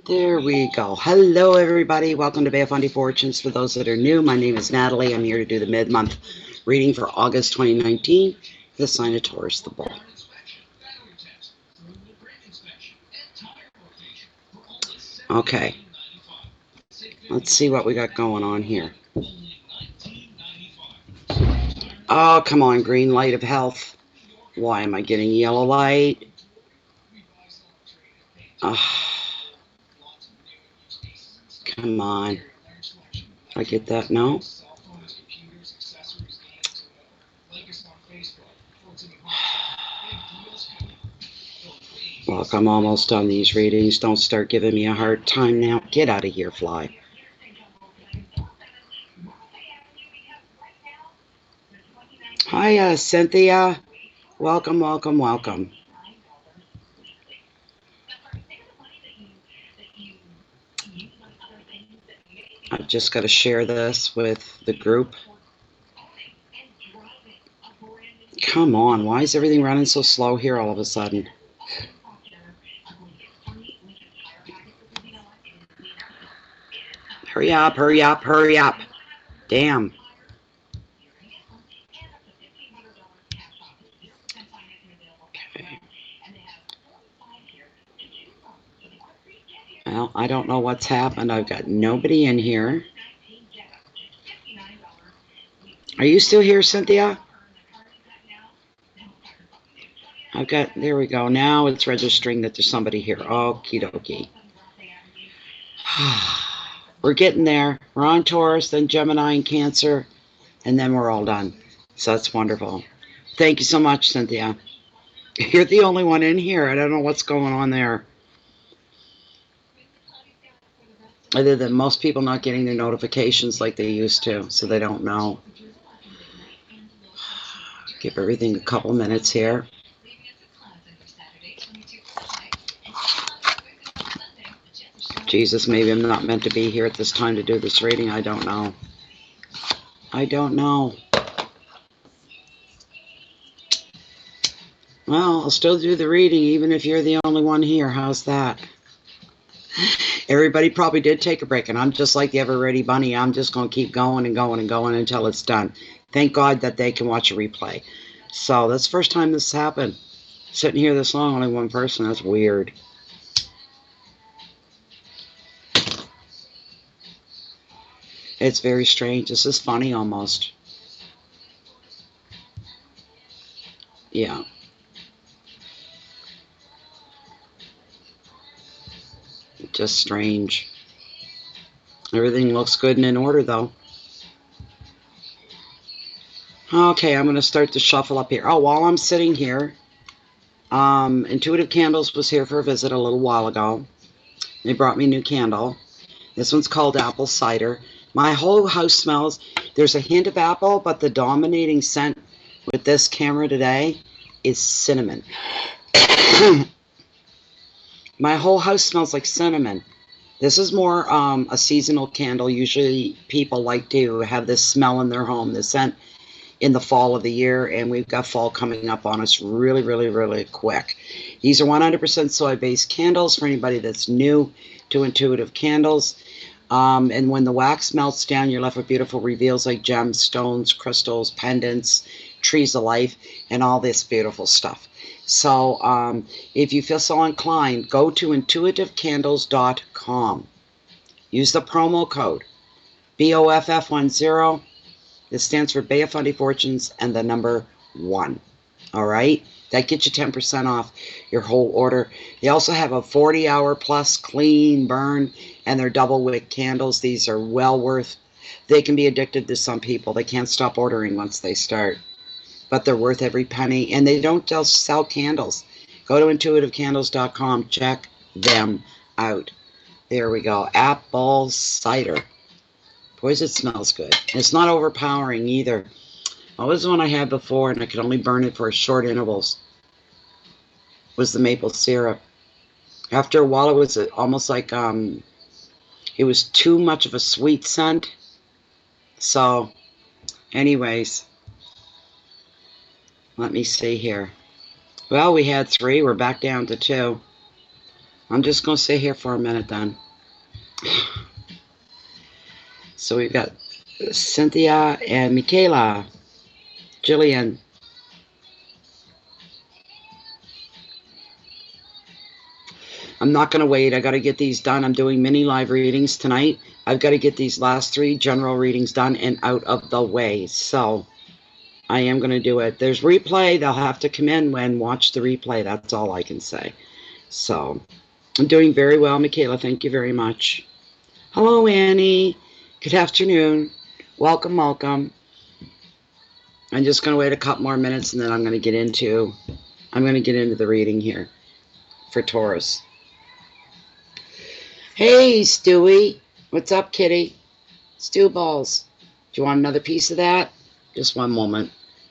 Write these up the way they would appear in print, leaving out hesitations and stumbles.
There we go. Hello, everybody. Welcome to Bay of Fundy Fortunes. For those that are new, my name is Natalie. I'm here to do the mid-month reading for August 2019, the sign of Taurus, the bull. Okay. Let's see what we got going on here. Oh, come on, green light of health. Why am I getting yellow light? Come on. I get that? No? Look, I'm almost done these readings. Don't start giving me a hard time now. Get out of here, fly. Hi, Cynthia. Welcome, welcome, welcome. I've just got to share this with the group. Come on, why is everything running so slow here all of a sudden? Hurry up, hurry up, hurry up. Damn. Okay. Well, I don't know what's happened. I've got nobody in here. Are you still here, Cynthia? I've got, there we go. Now it's registering that there's somebody here. Okie dokie. We're getting there. We're on Taurus, then Gemini and Cancer, and then we're all done. So that's wonderful. Thank you so much, Cynthia. You're the only one in here. I don't know what's going on there. Other than most people not getting their notifications like they used to, so they don't know. Give everything a couple minutes here. Jesus, maybe I'm not meant to be here at this time to do this reading. I don't know. I don't know. Well, I'll still do the reading even if you're the only one here. How's that? Everybody probably did take a break, and I'm just like the ever-ready bunny. I'm just going to keep going and going and going until it's done. Thank God that they can watch a replay. So that's the first time this happened. Sitting here this long, only one person. That's weird. It's very strange. This is funny almost. Yeah. Just strange. Everything looks good and in order, though. Okay, I'm going to start to shuffle up here. Oh, while I'm sitting here, Intuitive Candles was here for a visit a little while ago. They brought me a new candle. This one's called Apple Cider. My whole house smells. There's a hint of apple, but the dominating scent with this camera today is cinnamon. My whole house smells like cinnamon. This is more a seasonal candle. Usually people like to have this smell in their home, the scent in the fall of the year, and we've got fall coming up on us really, really, really quick. These are 100% soy-based candles for anybody that's new to Intuitive Candles. And when the wax melts down, you're left with beautiful reveals like gems, stones, crystals, pendants, trees of life, and all this beautiful stuff. So if you feel so inclined, go to intuitivecandles.com. Use the promo code BOFF10. This stands for Bay of Fundy Fortunes and the number 1. All right? That gets you 10% off your whole order. They also have a 40-hour plus clean burn, and they're double wick candles. These are well worth. They can be addicted to some people. They can't stop ordering once they start. But they're worth every penny. And they don't just sell candles. Go to intuitivecandles.com. Check them out. There we go. Apple cider. Boys, it smells good. It's not overpowering either. What was the one I had before, and I could only burn it for short intervals? Was the maple syrup. After a while, it was almost like it was too much of a sweet scent. So, anyways, let me see here. Well, we had 3. We're back down to 2. I'm just going to sit here for a minute then. So we've got Cynthia and Michaela. Jillian. I'm not going to wait. I got to get these done. I'm doing mini live readings tonight. I've got to get these last 3 general readings done and out of the way. So I am going to do it. There's replay. They'll have to come in and watch the replay. That's all I can say. So I'm doing very well, Michaela. Thank you very much. Hello, Annie. Good afternoon. Welcome, welcome. I'm just going to wait a couple more minutes and then I'm going to get into the reading here for Taurus. Hey, Stewie. What's up, kitty? Stew balls. Do you want another piece of that? Just one moment.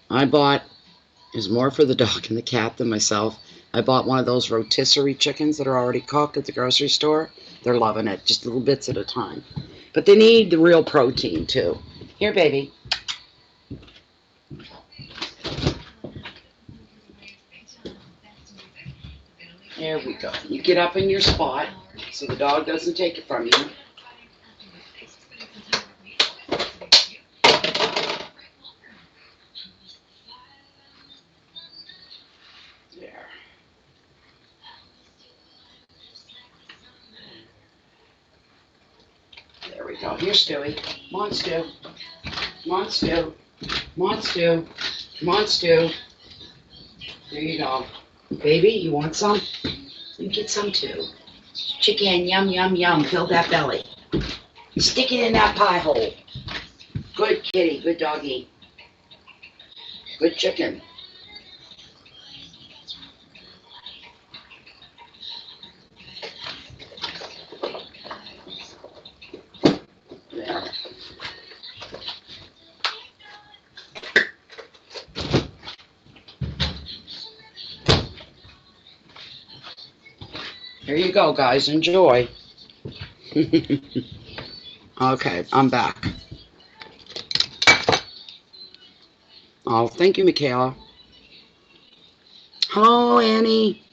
There's more for the dog and the cat than myself. I bought one of those rotisserie chickens that are already cooked at the grocery store. They're loving it, just little bits at a time. But they need the real protein, too. Here, baby. There we go. You get up in your spot so the dog doesn't take it from you. There. There we go. Here, Stewie. Come on, Stu. Come on, Stu. Come on, Stu. Come on, Stu. There you go. Baby, you want some? You get some too. Chicken, yum, yum, yum. Fill that belly. Stick it in that pie hole. Good kitty, good doggy. Good chicken. There. Here you go, guys. Enjoy. Okay, I'm back. Oh, thank you, Michaela. Hello, Annie.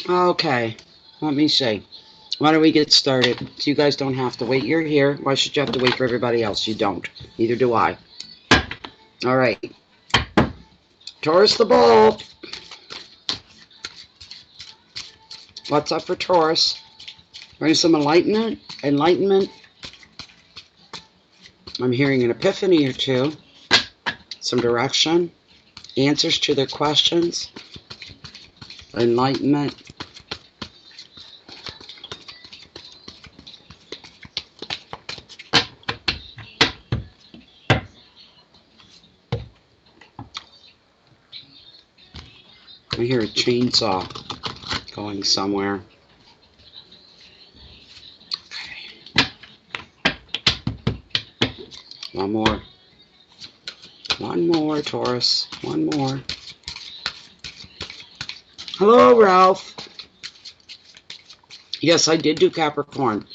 Okay, let me see. Why don't we get started? So you guys don't have to wait. You're here. Why should you have to wait for everybody else? You don't. Neither do I. All right. Taurus the Bull. What's up for Taurus? Bring some enlightenment. I'm hearing an epiphany or two. Some direction. Answers to their questions. Enlightenment. I hear a chainsaw going somewhere. Okay. One more. One more, Taurus. One more. Hello, Ralph. Yes, I did do Capricorn.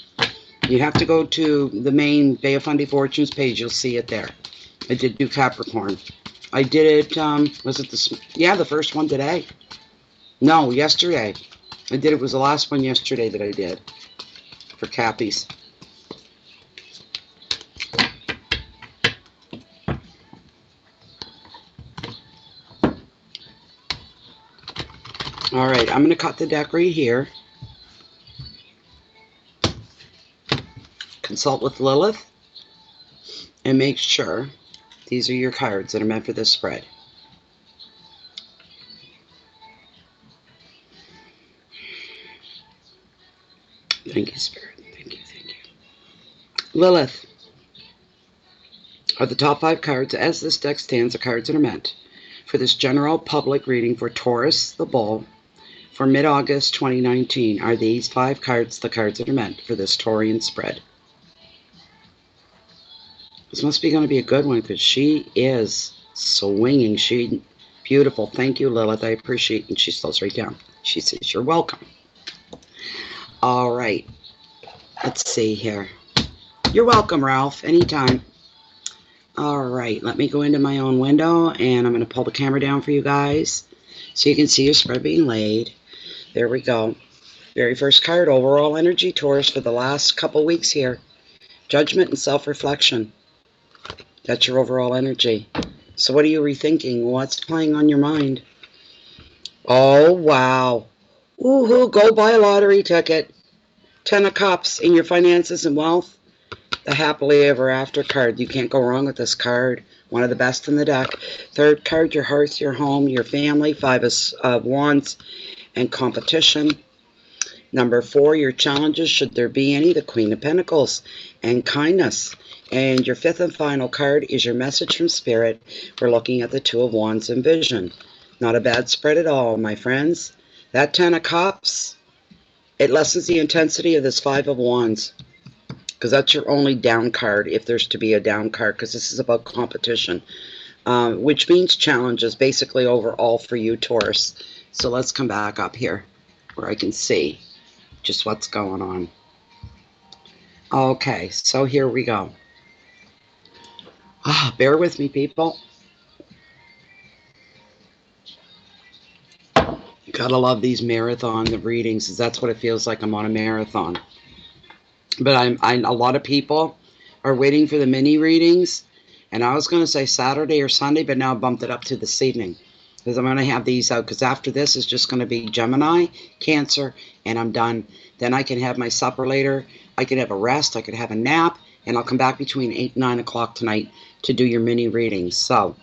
You have to go to the main Bay of Fundy Fortunes page. You'll see it there. I did do Capricorn. I did it, was it the first one today? No, yesterday. It was the last one yesterday that I did for Cappies. All right, I'm going to cut the deck right here. Consult with Lilith and make sure these are your cards that are meant for this spread. Thank you, Spirit. Thank you, thank you. Lilith. Are the top 5 cards, as this deck stands, the cards that are meant for this general public reading for Taurus the Bull for mid-August 2019. Are these 5 cards the cards that are meant for this Taurian spread? This must be going to be a good one because she is swinging. She beautiful. Thank you, Lilith. I appreciate it. And she slows right down. She says, you're welcome. All right. Let's see here. You're welcome, Ralph. Anytime. All right. Let me go into my own window, and I'm going to pull the camera down for you guys. So you can see your spread being laid. There we go. Very first card, overall energy, Taurus, for the last couple weeks here. Judgment and self-reflection. That's your overall energy. So what are you rethinking? What's playing on your mind? Oh, wow. Woohoo, go buy a lottery ticket. 10 of Cups in your finances and wealth. The happily ever after card. You can't go wrong with this card. One of the best in the deck. Third card, your hearth, your home, your family. 5 of Wands and competition. Number 4, your challenges, should there be any. The Queen of Pentacles and kindness. And your 5th and final card is your message from Spirit. We're looking at the 2 of Wands and vision. Not a bad spread at all, my friends. That 10 of Cups, it lessens the intensity of this 5 of Wands. Because that's your only down card, if there's to be a down card, because this is about competition, which means challenges, basically overall for you, Taurus. So let's come back up here where I can see just what's going on. Okay, so here we go. Bear with me, people. You gotta love these marathon readings, because that's what it feels like. I'm on a marathon. But a lot of people are waiting for the mini readings, and I was going to say Saturday or Sunday, but now I bumped it up to this evening, because I'm going to have these out, because after this is just going to be Gemini, Cancer, and I'm done. Then I can have my supper later, I can have a rest, I could have a nap, and I'll come back between 8 and 9 o'clock tonight to do your mini readings. So,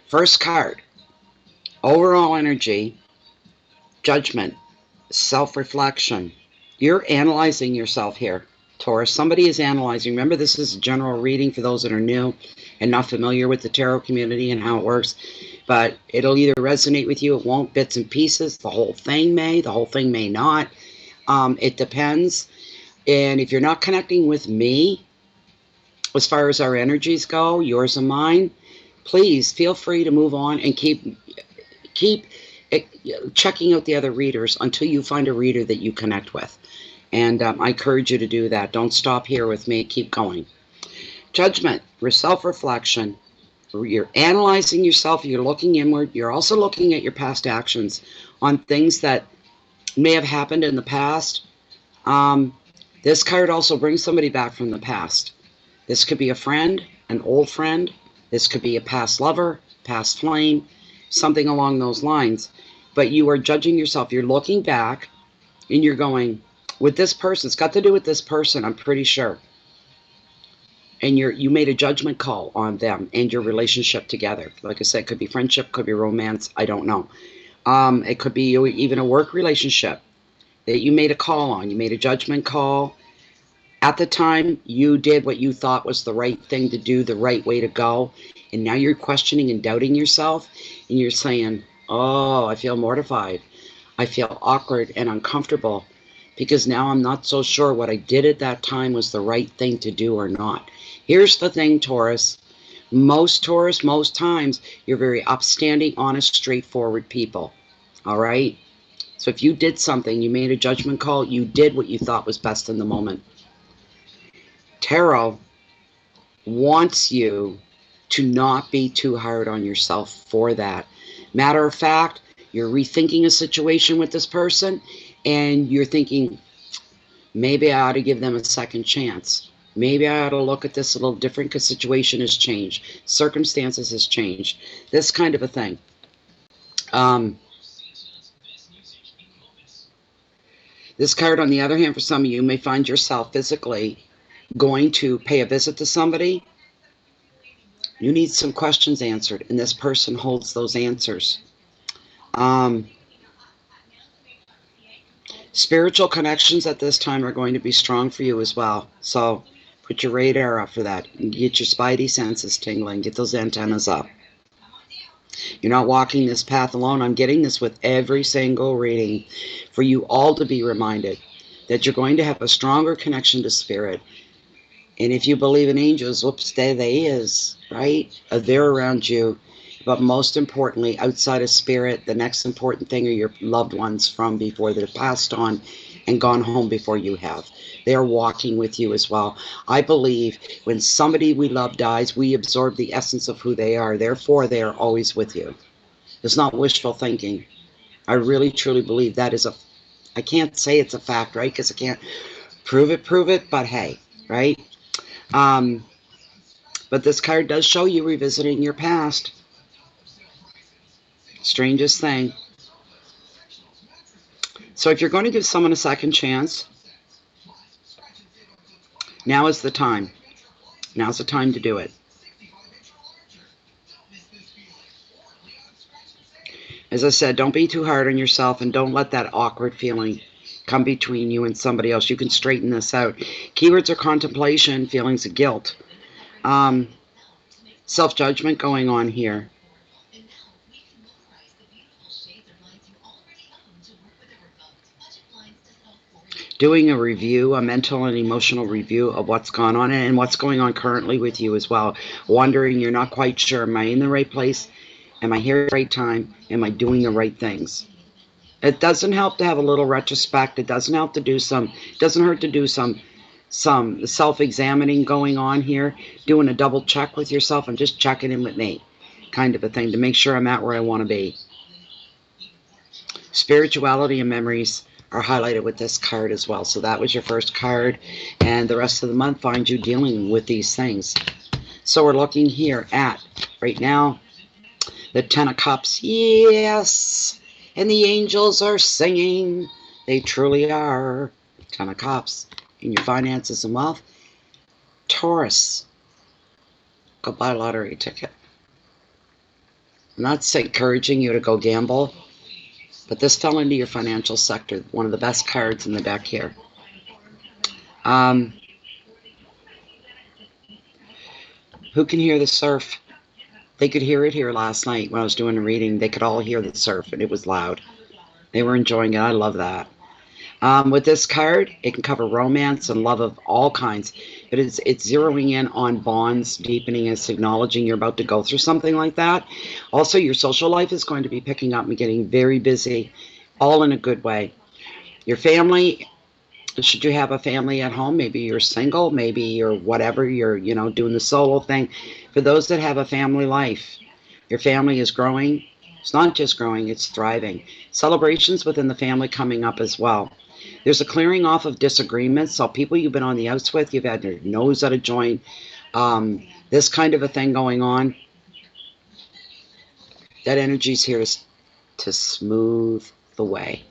first card, overall energy, judgment, self-reflection. You're analyzing yourself here, Taurus. Somebody is analyzing. Remember, this is a general reading for those that are new and not familiar with the tarot community and how it works. But it'll either resonate with you, it won't, bits and pieces. The whole thing may not. It depends. And if you're not connecting with me, as far as our energies go, yours and mine, please feel free to move on and keep checking out the other readers until you find a reader that you connect with. And I encourage you to do that. Don't stop here with me. Keep going. Judgment, self-reflection. You're analyzing yourself. You're looking inward. You're also looking at your past actions on things that may have happened in the past. This card also brings somebody back from the past. This could be a friend, an old friend. This could be a past lover, past flame, something along those lines. But you are judging yourself. You're looking back and you're going, with this person, it's got to do with this person, I'm pretty sure. And you made a judgment call on them and your relationship together. Like I said, it could be friendship, could be romance, I don't know. It could be even a work relationship that you made a call on. You made a judgment call. At the time, you did what you thought was the right thing to do, the right way to go. And now you're questioning and doubting yourself. And you're saying, oh, I feel mortified. I feel awkward and uncomfortable because now I'm not so sure what I did at that time was the right thing to do or not. Here's the thing, Taurus. Most times, you're very upstanding, honest, straightforward people. All right? So if you did something, you made a judgment call, you did what you thought was best in the moment. Tarot wants you to not be too hard on yourself for that. Matter of fact, you're rethinking a situation with this person and you're thinking, maybe I ought to give them a second chance. Maybe I ought to look at this a little different because situation has changed. Circumstances has changed. This kind of a thing. This card, on the other hand, for some of you, may find yourself physically going to pay a visit to somebody. You need some questions answered, and this person holds those answers. Spiritual connections at this time are going to be strong for you as well. So put your radar up for that. Get your spidey senses tingling. Get those antennas up. You're not walking this path alone. I'm getting this with every single reading for you all to be reminded that you're going to have a stronger connection to spirit. And if you believe in angels, whoops, there they is, right? They're around you. But most importantly, outside of spirit, the next important thing are your loved ones from before they're passed on. and gone home before you have. They are walking with you as well. I believe when somebody we love dies, we absorb the essence of who they are. Therefore, they are always with you. It's not wishful thinking. I really, truly believe that is I can't say it's a fact, right? Because I can't prove it, but hey, right? But this card does show you revisiting your past. Strangest thing. So if you're going to give someone a second chance, now is the time. Now's the time to do it. As I said, don't be too hard on yourself, and don't let that awkward feeling come between you and somebody else. You can straighten this out. Keywords are contemplation, feelings of guilt, self-judgment going on here. Doing a review, a mental and emotional review of what's gone on and what's going on currently with you as well. Wondering, you're not quite sure, am I in the right place? Am I here at the right time? Am I doing the right things? It doesn't help to have a little retrospect. It doesn't help to do it doesn't hurt to do some self-examining going on here, doing a double check with yourself and just checking in with me, kind of a thing, to make sure I'm at where I want to be. Spirituality and memories are highlighted with this card as well. So that was your first card, and the rest of the month finds you dealing with these things. So we're looking here at, right now, the Ten of Cups. Yes! And the angels are singing. They truly are. Ten of Cups. In your finances and wealth. Taurus. Go buy a lottery ticket. I'm not encouraging you to go gamble, but this fell into your financial sector. One of the best cards in the deck here. Who can hear the surf? They could hear it here last night when I was doing a reading. They could all hear the surf, and it was loud. They were enjoying it. I love that. With this card, it can cover romance and love of all kinds, but it's zeroing in on bonds, deepening, and acknowledging you're about to go through something like that. Also, your social life is going to be picking up and getting very busy, all in a good way. Your family, should you have a family at home, maybe you're single, maybe you're whatever, you're doing the solo thing. For those that have a family life, your family is growing. It's not just growing, it's thriving. Celebrations within the family coming up as well. There's a clearing off of disagreements. So people you've been on the outs with, you've had your nose out of joint, this kind of a thing going on. That energy's here to smooth the way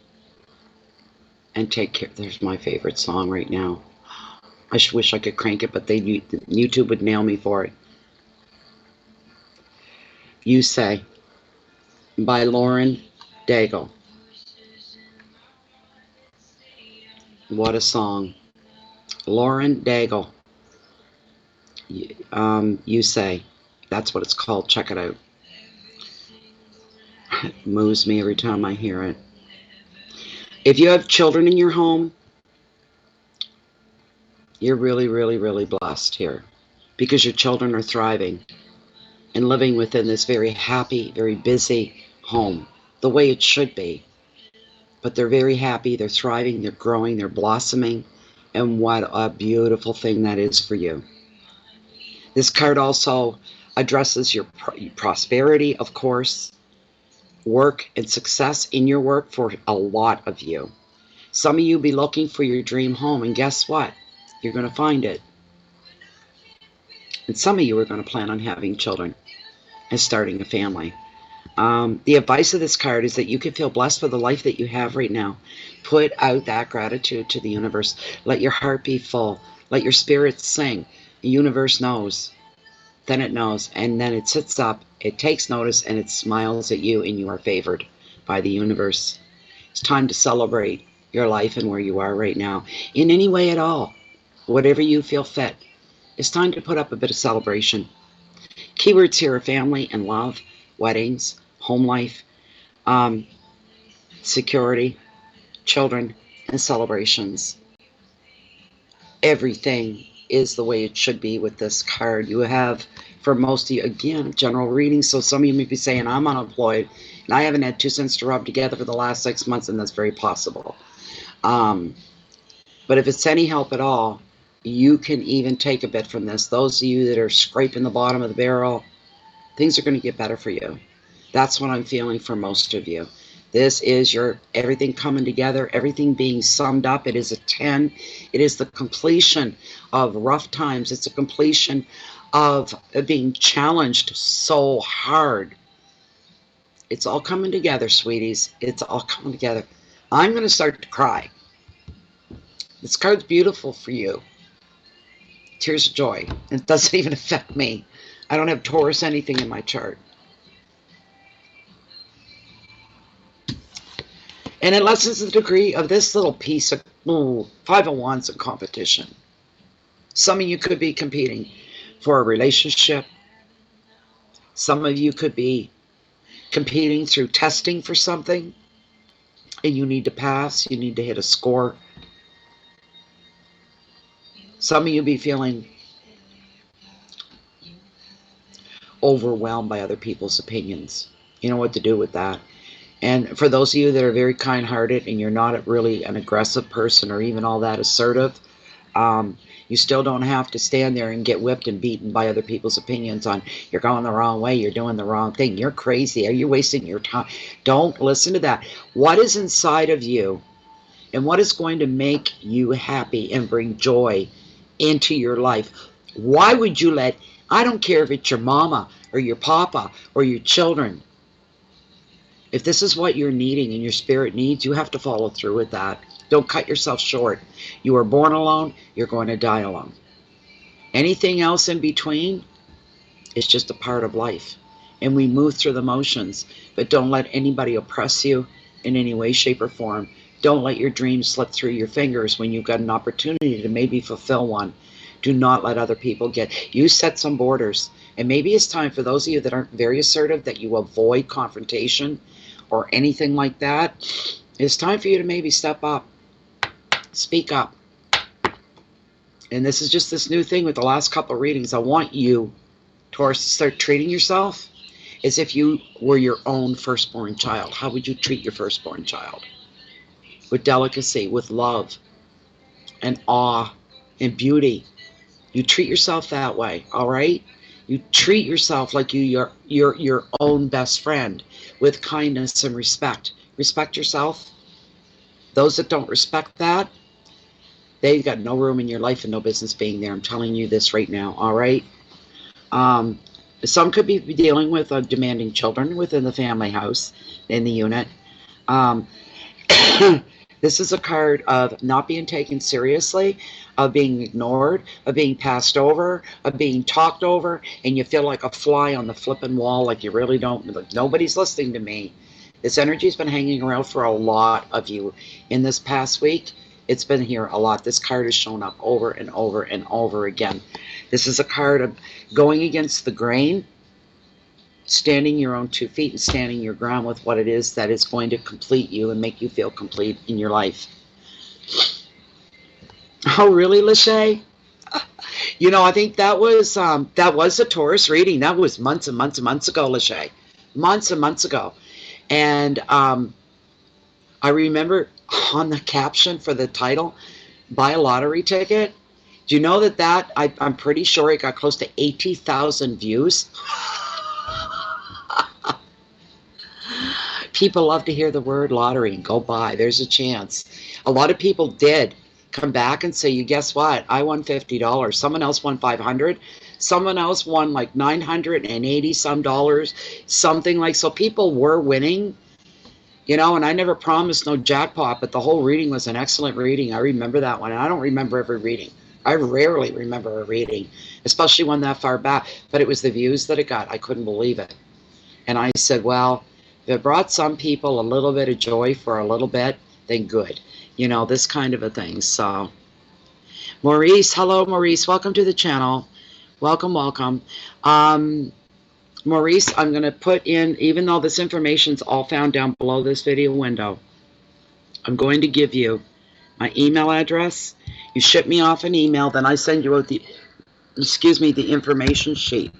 and take care. There's my favorite song right now. I wish I could crank it, but YouTube would nail me for it. You Say by Lauren Daigle. What a song. Lauren Daigle. You Say. That's what it's called. Check it out. It moves me every time I hear it. If you have children in your home, you're really, really, really blessed here, because your children are thriving and living within this very happy, very busy home, the way it should be. But they're very happy, they're thriving, they're growing, they're blossoming, and what a beautiful thing that is for you. This card also addresses your prosperity, of course, work and success in your work for a lot of you. Some of you be looking for your dream home, and guess what? You're going to find it. And some of you are going to plan on having children and starting a family. The advice of this card is that you can feel blessed with the life that you have right now. Put out that gratitude to the universe. Let your heart be full. Let your spirit sing. The universe knows. Then it knows. And then it sits up. It takes notice and it smiles at you, and you are favored by the universe. It's time to celebrate your life and where you are right now. In any way at all. Whatever you feel fit. It's time to put up a bit of celebration. Keywords here are family and love, weddings, home life, security, children, and celebrations. Everything is the way it should be with this card. You have, for most of you, again, general reading. So some of you may be saying, I'm unemployed, and I haven't had 2 cents to rub together for the last 6 months, and that's very possible. But if it's any help at all, you can even take a bit from this. Those of you that are scraping the bottom of the barrel, things are going to get better for you. That's what I'm feeling for most of you. This is your everything coming together, everything being summed up. It is a 10. It is the completion of rough times. It's a completion of being challenged so hard. It's all coming together, sweeties. It's all coming together. I'm going to start to cry. This card's beautiful for you. Tears of joy. It doesn't even affect me. I don't have Taurus anything in my chart. And it lessens the degree of this little piece of Five of Wands in competition. Some of you could be competing for a relationship. Some of you could be competing through testing for something. And you need to pass. You need to hit a score. Some of you be feeling overwhelmed by other people's opinions. You know what to do with that. And for those of you that are very kind-hearted and you're not really an aggressive person or even all that assertive, you still don't have to stand there and get whipped and beaten by other people's opinions on you're going the wrong way, you're doing the wrong thing, you're crazy, are you wasting your time? Don't listen to that. What is inside of you and what is going to make you happy and bring joy into your life? Why would you let, I don't care if it's your mama or your papa or your children, if this is what you're needing and your spirit needs, you have to follow through with that. Don't cut yourself short. You were born alone, you're going to die alone. Anything else in between is just a part of life. And we move through the motions, but don't let anybody oppress you in any way, shape, or form. Don't let your dreams slip through your fingers when you've got an opportunity to maybe fulfill one. Do not let other people get, you set some borders. And maybe it's time for those of you that aren't very assertive that you avoid confrontation or anything like that. It's time for you to maybe step up, speak up. And this is just this new thing with the last couple of readings. I want you, Taurus, to start treating yourself as if you were your own firstborn child. How would you treat your firstborn child? With delicacy, with love, and awe, and beauty. You treat yourself that way, all right? You treat yourself like you're your own best friend with kindness and respect. Respect yourself. Those that don't respect that, they've got no room in your life and no business being there. I'm telling you this right now, all right? Some could be dealing with demanding children within the family house, in the unit. This is a card of not being taken seriously, of being ignored, of being passed over, of being talked over, and you feel like a fly on the flipping wall, like you really don't, like nobody's listening to me. This energy's been hanging around for a lot of you in this past week. It's been here a lot. This card has shown up over and over and over again. This is a card of going against the grain, standing your own 2 feet and standing your ground with what it is that is going to complete you and make you feel complete in your life. Oh, really, Lachey? You know, I think that was a Taurus reading. That was months and months and months ago, Lachey. Months and months ago. And I remember on the caption for the title, buy a lottery ticket. Do you know that I'm pretty sure it got close to 80,000 views? People love to hear the word lottery and go buy. There's a chance. A lot of people did come back and say, you guess what? I won $50. Someone else won $500. Someone else won like $980 some dollars, something like. So people were winning, you know. And I never promised no jackpot, but the whole reading was an excellent reading. I remember that one, and I don't remember every reading. I rarely remember a reading, especially one that far back. But it was the views that it got. I couldn't believe it. And I said, well, if it brought some people a little bit of joy for a little bit, then good. You know, this kind of a thing. So, Maurice, hello, Maurice. Welcome to the channel. Welcome, welcome. Maurice, I'm going to put in, even though this information's all found down below this video window, I'm going to give you my email address. You ship me off an email, then I send you out the information sheet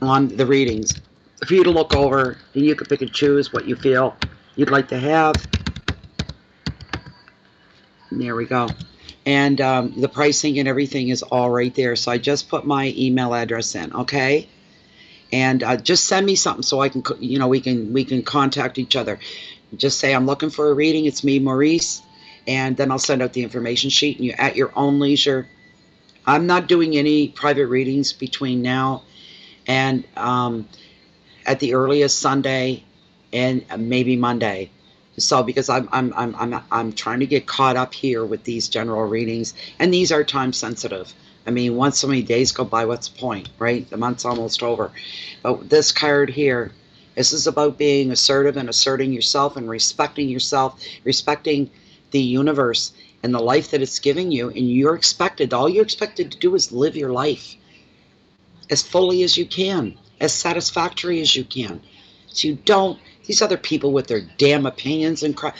on the readings for you to look over, and you can pick and choose what you feel you'd like to have. There we go. And the pricing and everything is all right there. So I just put my email address in, okay? And just send me something so I can, you know, we can contact each other. Just say I'm looking for a reading. It's me, Maurice, and then I'll send out the information sheet. And you, at your own leisure. I'm not doing any private readings between now and at the earliest Sunday and maybe Monday. So because I'm trying to get caught up here with these general readings, and these are time sensitive. I mean, once so many days go by, what's the point, right? The month's almost over. But this card here, this is about being assertive and asserting yourself and respecting yourself, respecting the universe and the life that it's giving you. And you're expected, all you're expected to do is live your life as fully as you can, as satisfactory as you can. So you don't, these other people with their damn opinions and crap,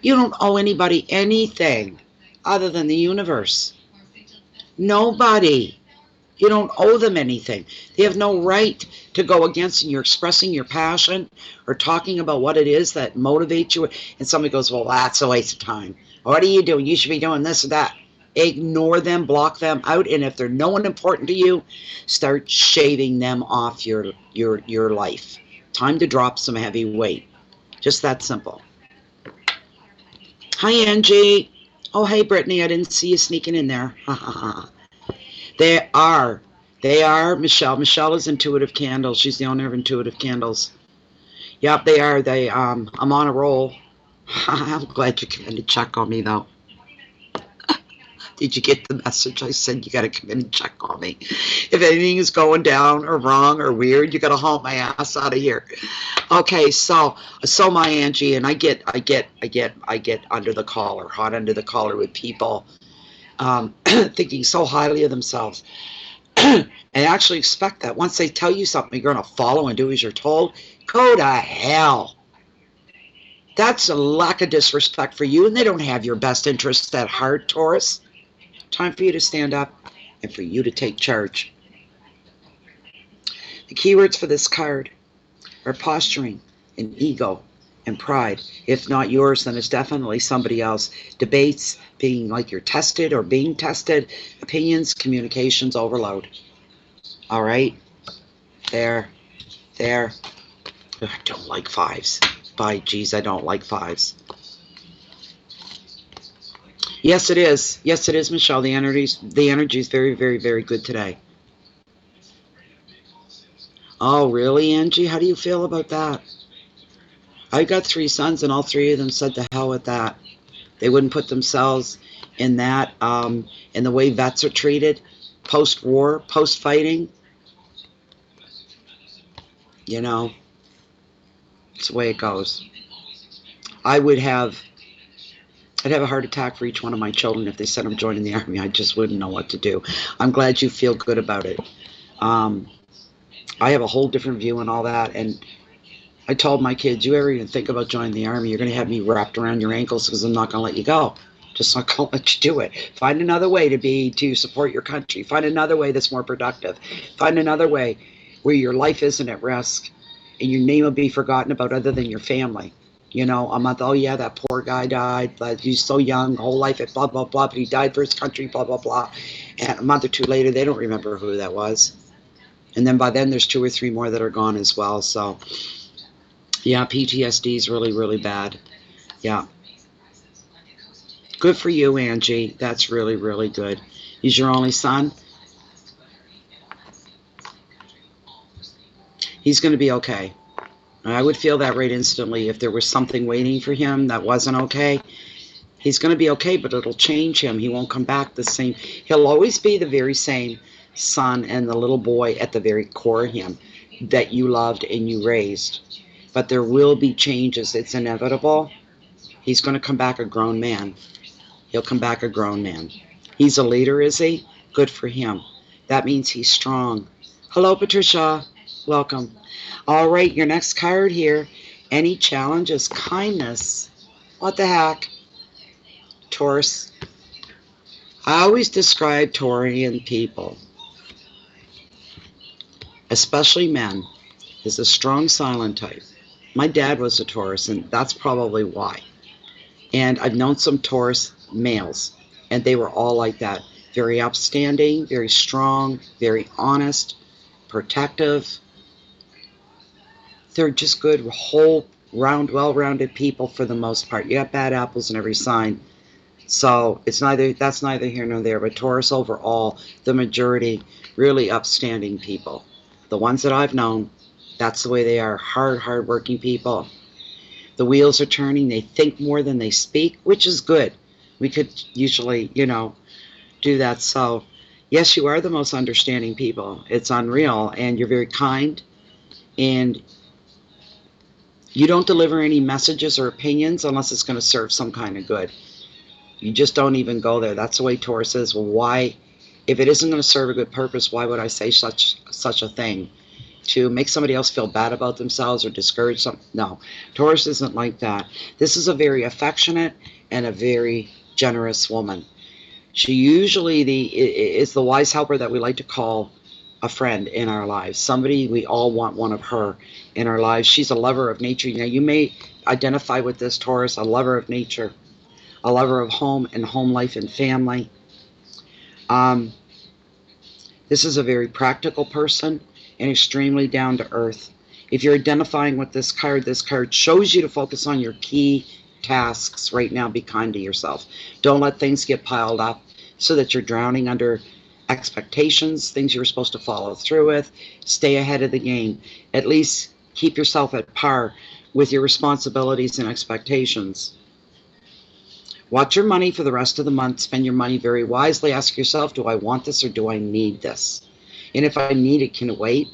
you don't owe anybody anything other than the universe. Nobody. You don't owe them anything. They have no right to go against, and you're expressing your passion or talking about what it is that motivates you. And somebody goes, well, that's a waste of time. What are you doing? You should be doing this or that. Ignore them, block them out, and if they're no one important to you, start shaving them off your life. Time to drop some heavy weight. Just that simple. Hi, Angie. Oh, hey, Brittany. I didn't see you sneaking in there. They are. Michelle. Michelle is Intuitive Candles. She's the owner of Intuitive Candles. Yep, they are. I'm on a roll. I'm glad you came in to check on me, though. Did you get the message? I said you got to come in and check on me. If anything is going down or wrong or weird, you got to haul my ass out of here. Okay, so my Angie, and I get under the collar, hot under the collar with people thinking so highly of themselves. And actually expect that once they tell you something, you're going to follow and do as you're told. Go to hell. That's a lack of disrespect for you, and they don't have your best interests at heart, Taurus. Time for you to stand up and for you to take charge. The keywords for this card are posturing and ego and pride. If not yours, then it's definitely somebody else. Debates, being like you're tested or being tested. Opinions, communications overload. All right? There. I don't like fives. By geez, I don't like fives. Yes, it is. Yes, it is, Michelle. The energy is very, very, very good today. Oh, really, Angie? How do you feel about that? I got 3 sons, and all 3 of them said to hell with that. They wouldn't put themselves in that, in the way vets are treated, post-war, post-fighting. You know, it's the way it goes. I'd have a heart attack for each one of my children if they said I'm joining the Army. I just wouldn't know what to do. I'm glad you feel good about it. I have a whole different view on all that, and I told my kids, you ever even think about joining the Army, you're going to have me wrapped around your ankles because I'm not going to let you go. Just not going to let you do it. Find another way to support your country. Find another way that's more productive. Find another way where your life isn't at risk and your name will be forgotten about other than your family. You know, a month, oh yeah, that poor guy died, but he's so young, whole life at blah, blah, blah, but he died for his country, blah, blah, blah. And a month or 2 later, they don't remember who that was. And then by then, there's 2 or 3 more that are gone as well. So, yeah, PTSD is really, really bad. Yeah. Good for you, Angie. That's really, really good. He's your only son? He's going to be okay. I would feel that right instantly if there was something waiting for him that wasn't okay. He's going to be okay, but it'll change him. He won't come back the same. He'll always be the very same son and the little boy at the very core of him that you loved and you raised. But there will be changes. It's inevitable. He's going to come back a grown man. He'll come back a grown man. He's a leader, is he? Good for him. That means he's strong. Hello, Patricia. Welcome. All right, your next card here. Any challenges? Kindness. What the heck? Taurus. I always describe Taurian people, especially men, as a strong silent type. My dad was a Taurus, and that's probably why. And I've known some Taurus males. And they were all like that. Very upstanding, very strong, very honest, protective. They're just good, whole, well-rounded people for the most part. You got bad apples in every sign. So that's neither here nor there. But Taurus overall, the majority, really upstanding people. The ones that I've known, that's the way they are. Hard-working people. The wheels are turning. They think more than they speak, which is good. We could usually, do that. So, yes, you are the most understanding people. It's unreal. And you're very kind. And you don't deliver any messages or opinions unless it's going to serve some kind of good. You just don't even go there. That's the way Taurus is. Well, why? If it isn't going to serve a good purpose, why would I say such a thing? To make somebody else feel bad about themselves or discourage them? No, Taurus isn't like that. This is a very affectionate and a very generous woman. She usually is the wise helper that we like to call a friend in our lives. Somebody we all want one of her in our lives. She's a lover of nature. Now, you may identify with this, Taurus, a lover of nature, a lover of home and home life and family. This is a very practical person and extremely down to earth. If you're identifying with this card shows you to focus on your key tasks right now. Be kind to yourself. Don't let things get piled up so that you're drowning under expectations, things you were supposed to follow through with. Stay ahead of the game. At least keep yourself at par with your responsibilities and expectations. Watch your money for the rest of the month. Spend your money very wisely. Ask yourself, do I want this or do I need this? And if I need it, can it wait?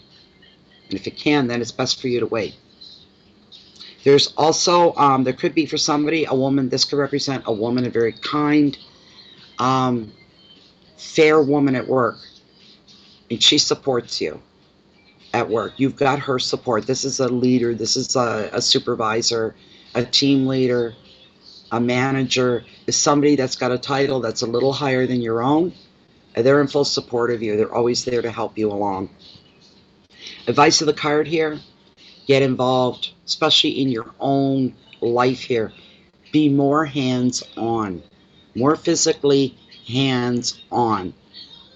And if it can, then it's best for you to wait. There's also, there could be for somebody, a woman. This could represent a woman, a very kind, fair woman at work. And she supports you at work. You've got her support. This is a leader. This is a supervisor, a team leader, a manager. Is somebody that's got a title that's a little higher than your own. They're in full support of you. They're always there to help you along. Advice of the card here, get involved, especially in your own life here. Be more hands-on, more physically hands-on.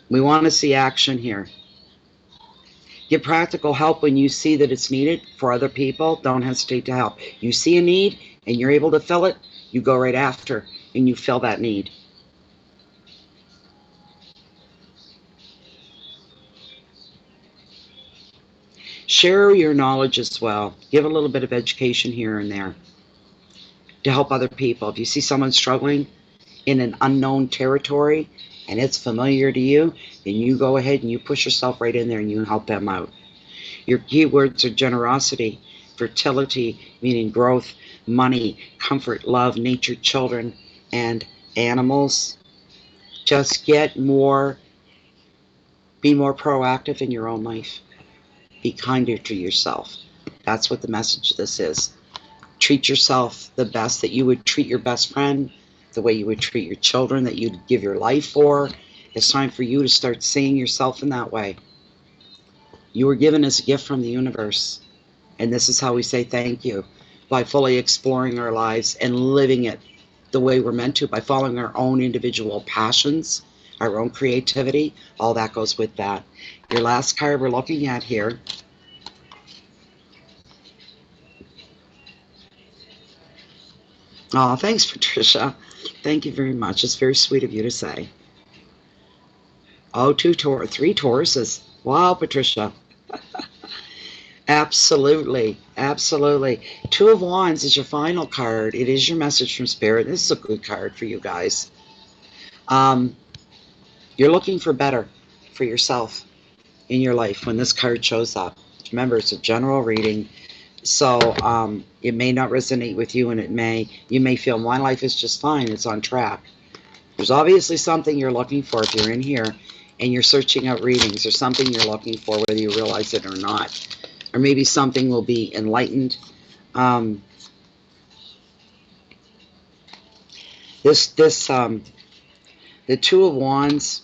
We want to see action here. Get practical help when you see that it's needed for other people. Don't hesitate to help. You see a need and you're able to fill it, you go right after and you fill that need. Share your knowledge as well. Give a little bit of education here and there to help other people. If you see someone struggling in an unknown territory and it's familiar to you, then you go ahead and you push yourself right in there and you help them out. Your keywords are generosity, fertility, meaning growth, money, comfort, love, nature, children, and animals. Just be more proactive in your own life. Be kinder to yourself. That's what the message of this is. Treat yourself the best that you would treat your best friend, the way you would treat your children that you'd give your life for. It's time for you to start seeing yourself in that way. You were given as a gift from the universe. And this is how we say thank you, by fully exploring our lives and living it the way we're meant to, by following our own individual passions, our own creativity. All that goes with that. Your last card we're looking at here. Oh, thanks, Patricia. Thank you very much. It's very sweet of you to say. Oh, three Tauruses. Wow, Patricia. Absolutely. Absolutely. Two of Wands is your final card. It is your message from Spirit. This is a good card for you guys. You're looking for better for yourself in your life when this card shows up. Remember, it's a general reading. So it may not resonate with you, and you may feel my life is just fine. It's on track. There's obviously something you're looking for if you're in here and you're searching out readings. There's something you're looking for, whether you realize it or not. Or maybe something will be enlightened. The Two of Wands,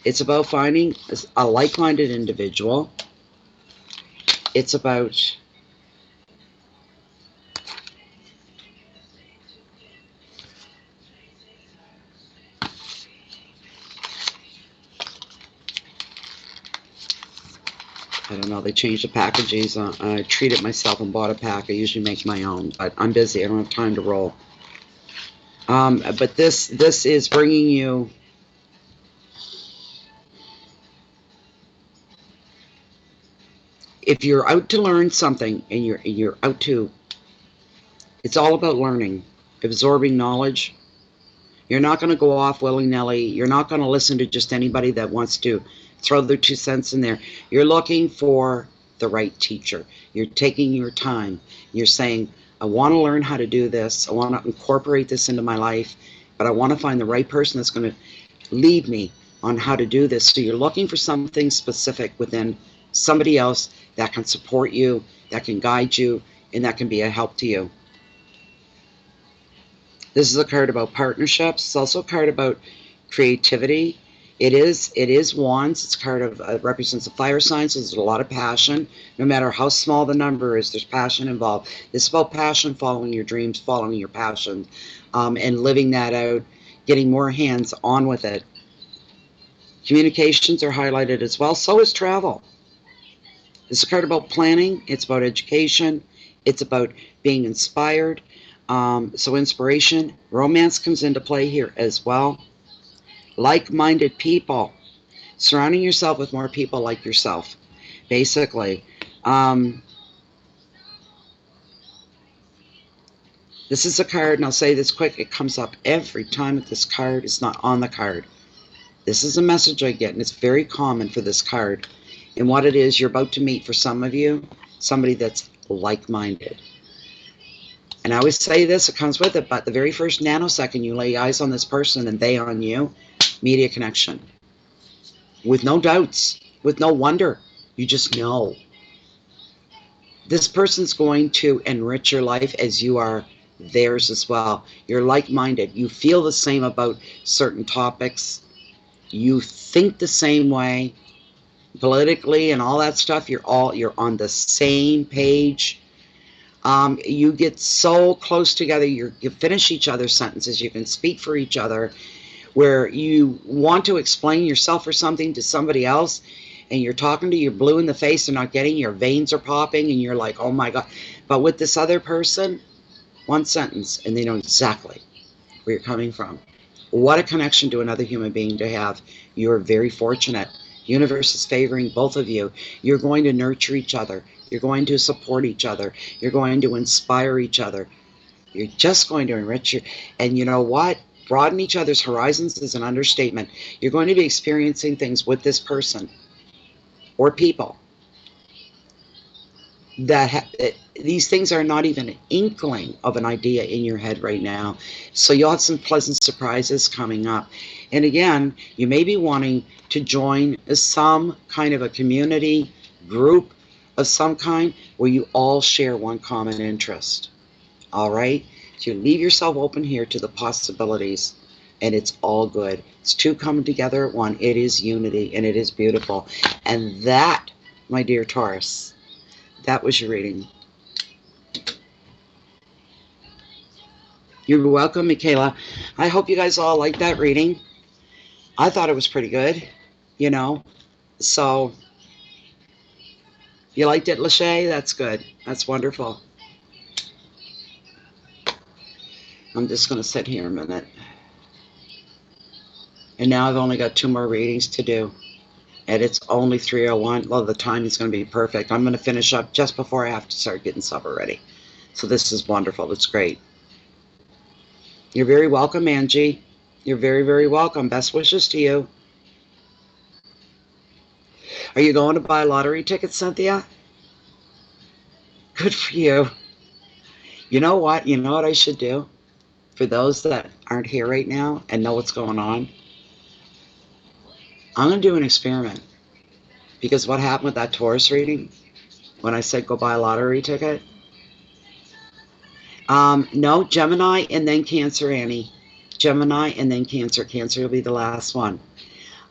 it's about finding a like-minded individual. It's about I don't know, they changed the packages. I treated myself and bought a pack. I usually make my own, but I'm busy. I don't have time to roll. But this is bringing you if you're out to learn something and you're out to, it's all about learning, absorbing knowledge. You're not going to go off willy-nilly. You're not going to listen to just anybody that wants to throw their 2 cents in there. You're looking for the right teacher. You're taking your time. You're saying, I want to learn how to do this. I want to incorporate this into my life, but I want to find the right person that's going to lead me on how to do this. So you're looking for something specific within somebody else that can support you, that can guide you, and that can be a help to you. This is a card about partnerships. It's also a card about creativity. It is wands. It's a card of represents the fire signs. So there's a lot of passion. No matter how small the number is, there's passion involved. It's about passion, following your dreams, following your passion, and living that out, getting more hands on with it. Communications are highlighted as well. So is travel. It's a card about planning. It's about education. It's about being inspired. So inspiration, romance comes into play here as well. Like-minded people, surrounding yourself with more people like yourself, basically. This is a card, and I'll say this quick, it comes up every time that this card is not on the card. This is a message I get, and it's very common for this card. And what it is, you're about to meet, for some of you, somebody that's like-minded. And I always say this, it comes with it, but the very first nanosecond you lay eyes on this person and they on you, immediate connection. With no doubts, with no wonder. You just know. This person's going to enrich your life as you are theirs as well. You're like-minded. You feel the same about certain topics. You think the same way. Politically and all that stuff, you're on the same page. You get so close together, you finish each other's sentences, you can speak for each other, where you want to explain yourself or something to somebody else, and you're talking to you, blue in the face, they're not getting, your veins are popping, and you're like, oh my God. But with this other person, one sentence, and they know exactly where you're coming from. What a connection to another human being to have. You're very fortunate. The universe is favoring both of you. You're going to nurture each other. You're going to support each other. You're going to inspire each other. You're just going to enrich you. And you know what? Broaden each other's horizons is an understatement. You're going to be experiencing things with this person or people that these things are not even an inkling of an idea in your head right now. So you'll have some pleasant surprises coming up. And again, you may be wanting to join some kind of a community group of some kind where you all share one common interest. All right? So you leave yourself open here to the possibilities, and it's all good. It's two coming together at one. It is unity, and it is beautiful. And that, my dear Taurus, that was your reading. You're welcome, Michaela. I hope you guys all liked that reading. I thought it was pretty good, you know. So, you liked it, Lachey? That's good. That's wonderful. I'm just going to sit here a minute. And now I've only got 2 more readings to do. And it's only 3:01. Well, the time is going to be perfect. I'm going to finish up just before I have to start getting supper ready. So this is wonderful. It's great. You're very welcome, Angie. You're very, very welcome. Best wishes to you. Are you going to buy lottery tickets, Cynthia? Good for you. You know what? You know what I should do? For those that aren't here right now and know what's going on, I'm going to do an experiment. Because what happened with that Taurus reading, when I said go buy a lottery ticket? No, Gemini and then Cancer, Annie. Gemini and then Cancer. Cancer will be the last one.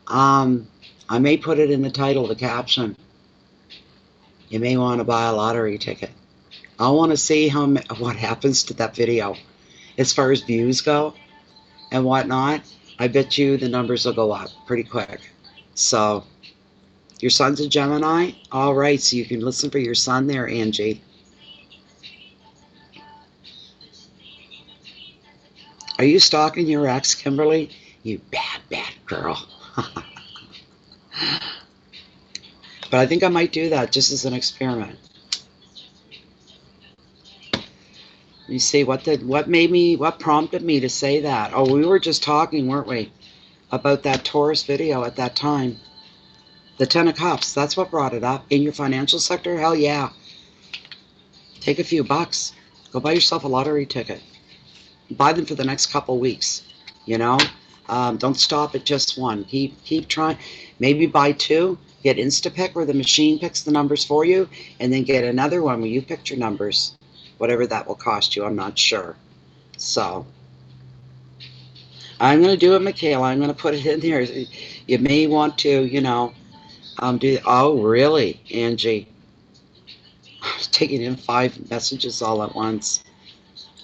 I may put it in the title, the caption. You may want to buy a lottery ticket. I want to see what happens to that video as far as views go and whatnot. I bet you the numbers will go up pretty quick. So Your son's a Gemini? All right, so you can listen for your son there, Angie. Are you stalking your ex, Kimberly? You bad, bad girl. But I think I might do that just as an experiment. You see, what prompted me to say that? Oh, we were just talking, weren't we, about that Taurus video at that time. The 10 of Cups, that's what brought it up. In your financial sector, hell yeah. Take a few bucks. Go buy yourself a lottery ticket. Buy them for the next couple weeks, you know? Don't stop at just one. Keep trying. Maybe buy two. Get Instapick where the machine picks the numbers for you, and then get another one where you pick your numbers. Whatever that will cost you, I'm not sure. So, I'm going to do it, Michaela. I'm going to put it in there. You may want to, you know, do. Oh, really, Angie? I was taking in 5 messages all at once.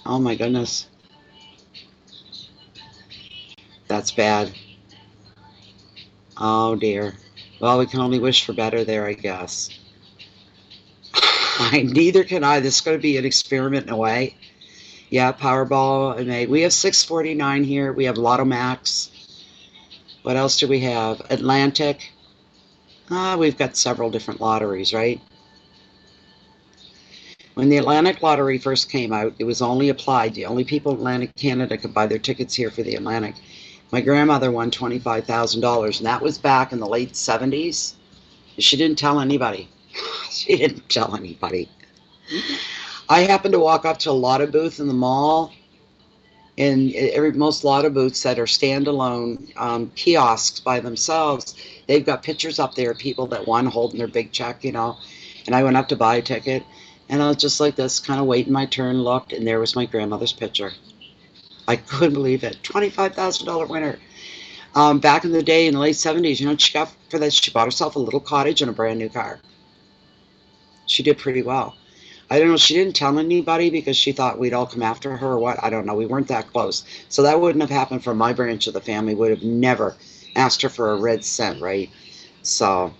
Oh, my goodness. That's bad. Oh, dear. Well, we can only wish for better there, I guess. Neither can I. This is going to be an experiment in a way. Yeah, Powerball. We have 649 here. We have Lotto Max. What else do we have? Atlantic. We've got several different lotteries, right? When the Atlantic lottery first came out, it was only applied. The only people in Atlantic Canada could buy their tickets here for the Atlantic. My grandmother won $25,000, and that was back in the late 70s. She didn't tell anybody. She didn't tell anybody. I happened to walk up to a Lotto booth in the mall, and most Lotto booths that are standalone kiosks by themselves, they've got pictures up there of people that won holding their big check, you know. And I went up to buy a ticket, and I was just like this, kind of waiting my turn, looked, and there was my grandmother's picture. I couldn't believe it. $25,000 winner. Back in the day, in the late 70s, you know what she got for that? She bought herself a little cottage and a brand new car. She did pretty well. I don't know, she didn't tell anybody because she thought we'd all come after her or what. I don't know. We weren't that close. So that wouldn't have happened for my branch of the family. Would have never asked her for a red cent, right? So,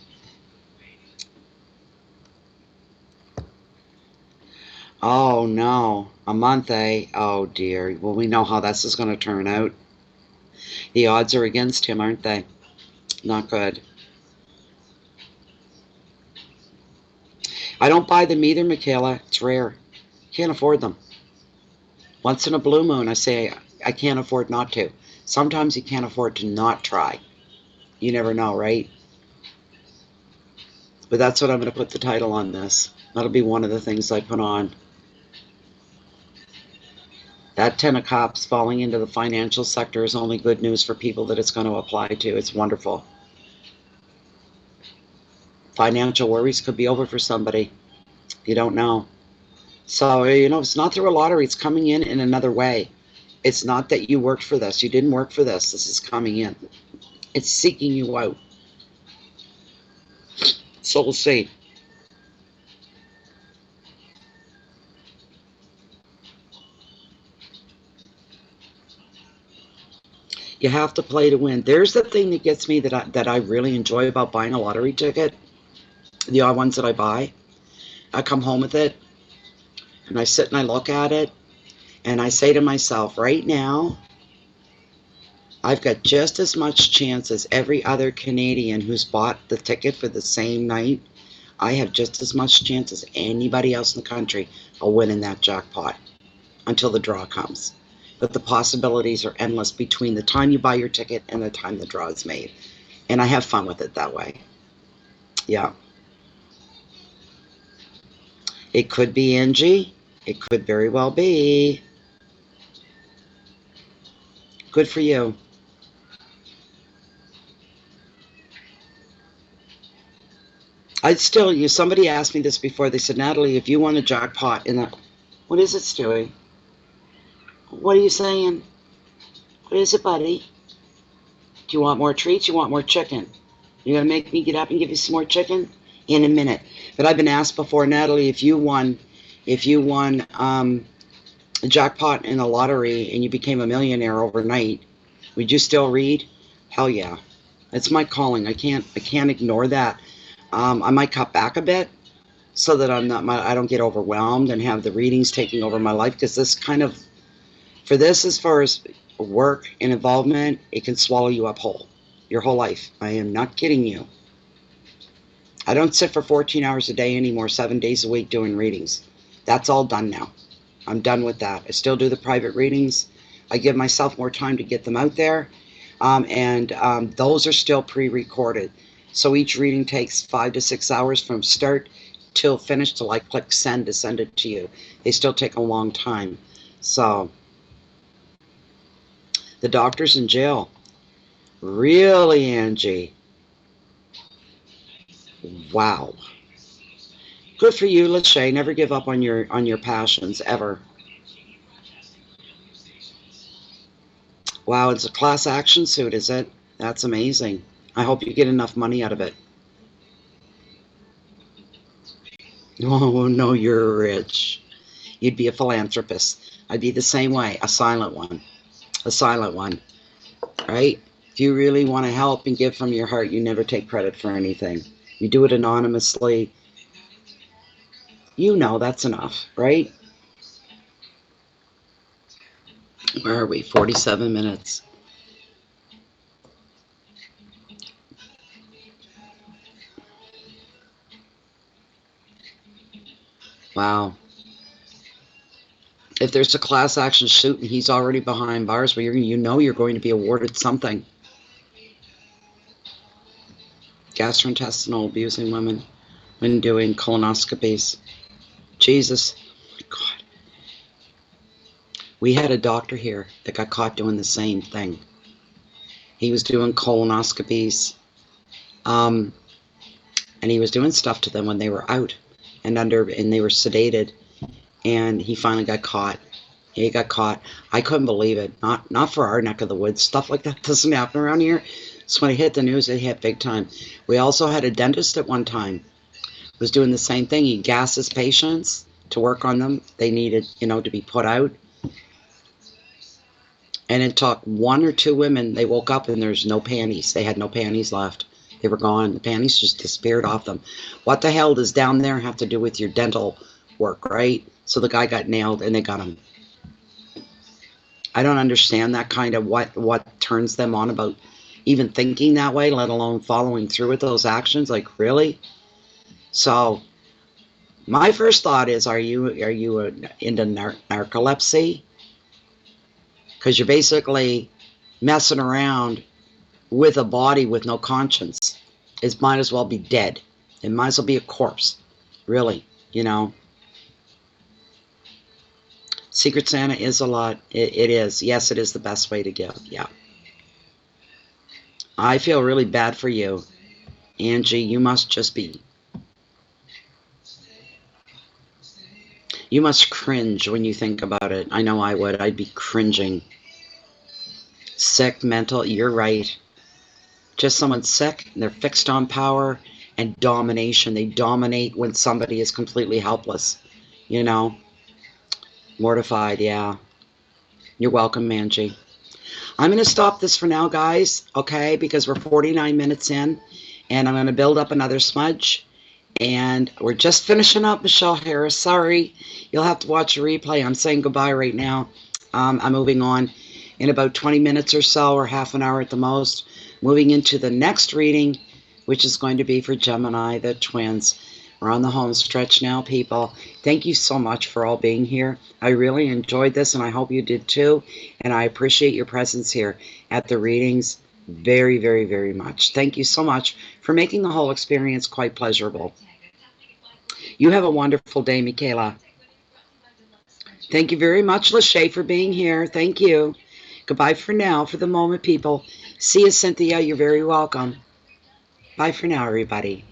oh no, a month, eh? Oh dear. Well, we know how this is going to turn out. The odds are against him, aren't they? Not good. I don't buy them either, Michaela. It's rare. Can't afford them. Once in a blue moon, I say I can't afford not to. Sometimes you can't afford to not try. You never know, right? But that's what I'm going to put the title on this. That'll be one of the things I put on. That 10 of Cups falling into the financial sector is only good news for people that it's going to apply to. It's wonderful. Financial worries could be over for somebody. You don't know. So, you know, it's not through a lottery. It's coming in another way. It's not that you worked for this. You didn't work for this. This is coming in. It's seeking you out. So we'll see. You have to play to win. There's the thing that gets me that I really enjoy about buying a lottery ticket. The odd ones that I buy. I come home with it, and I sit and I look at it, and I say to myself, right now, I've got just as much chance as every other Canadian who's bought the ticket for the same night. I have just as much chance as anybody else in the country of winning that jackpot until the draw comes. But the possibilities are endless between the time you buy your ticket and the time the draw is made. And I have fun with it that way. Yeah. It could be Angie. It could very well be. Good for you. Somebody asked me this before. They said, Natalie, if you won a jackpot in a... What is it, Stewie? What are you saying? What is it, buddy? Do you want more treats? You want more chicken? You gonna make me get up and give you some more chicken? In a minute. But I've been asked before, Natalie, if you won a jackpot in a lottery and you became a millionaire overnight, would you still read? Hell yeah. That's my calling. I can't ignore that. I might cut back a bit so that I don't get overwhelmed and have the readings taking over my life, because this kind of, for this, as far as work and involvement, it can swallow you up whole, your whole life. I am not kidding you. I don't sit for 14 hours a day anymore, 7 days a week doing readings. That's all done now. I'm done with that. I still do the private readings. I give myself more time to get them out there. Those are still pre-recorded. So each reading takes 5 to 6 hours from start till finish, till I click send to send it to you. They still take a long time. So the doctor's in jail. Really, Angie? Wow. Good for you, Lachey. Never give up on your passions, ever. Wow, it's a class action suit, is it? That's amazing. I hope you get enough money out of it. Oh, no, you're rich. You'd be a philanthropist. I'd be the same way, a silent one. A silent one, right? If you really want to help and give from your heart, you never take credit for anything. You do it anonymously. You know that's enough, right? Where are we? 47 minutes. Wow. If there's a class action suit and he's already behind bars, well, you know you're going to be awarded something. Gastrointestinal abusing women when doing colonoscopies. Jesus. Oh my God. We had a doctor here that got caught doing the same thing. He was doing colonoscopies, and he was doing stuff to them when they were out and they were sedated, and he finally got caught. He got caught. I couldn't believe it. Not for our neck of the woods. Stuff like that doesn't happen around here. So when it hit the news, it hit big time. We also had a dentist at one time who was doing the same thing. He gassed his patients to work on them. They needed, to be put out. And it took 1 or 2 women. They woke up and there's no panties. They had no panties left. They were gone. The panties just disappeared off them. What the hell does down there have to do with your dental work, right? So the guy got nailed and they got him. I don't understand that kind of what turns them on about even thinking that way, let alone following through with those actions. Like, really? So my first thought is, are you into narcolepsy? Because you're basically messing around with a body with no conscience. It might as well be dead. It might as well be a corpse. Really, Secret Santa is a lot. It is. Yes, it is the best way to give. Yeah. I feel really bad for you, Angie. You must just be. You must cringe when you think about it. I know I would. I'd be cringing. Sick, mental. You're right. Just someone sick, and they're fixed on power and domination. They dominate when somebody is completely helpless. Mortified, yeah. You're welcome, Angie. I'm going to stop this for now, guys, okay, because we're 49 minutes in, and I'm going to build up another smudge, and we're just finishing up, Michelle Harris. Sorry, you'll have to watch a replay. I'm saying goodbye right now. I'm moving on in about 20 minutes or so, or half an hour at the most, moving into the next reading, which is going to be for Gemini, the twins. We're on the home stretch now, people. Thank you so much for all being here. I really enjoyed this, and I hope you did too. And I appreciate your presence here at the readings very, very, very much. Thank you so much for making the whole experience quite pleasurable. You have a wonderful day, Michaela. Thank you very much, Lachey, for being here. Thank you. Goodbye for now, for the moment, people. See you, Cynthia. You're very welcome. Bye for now, everybody.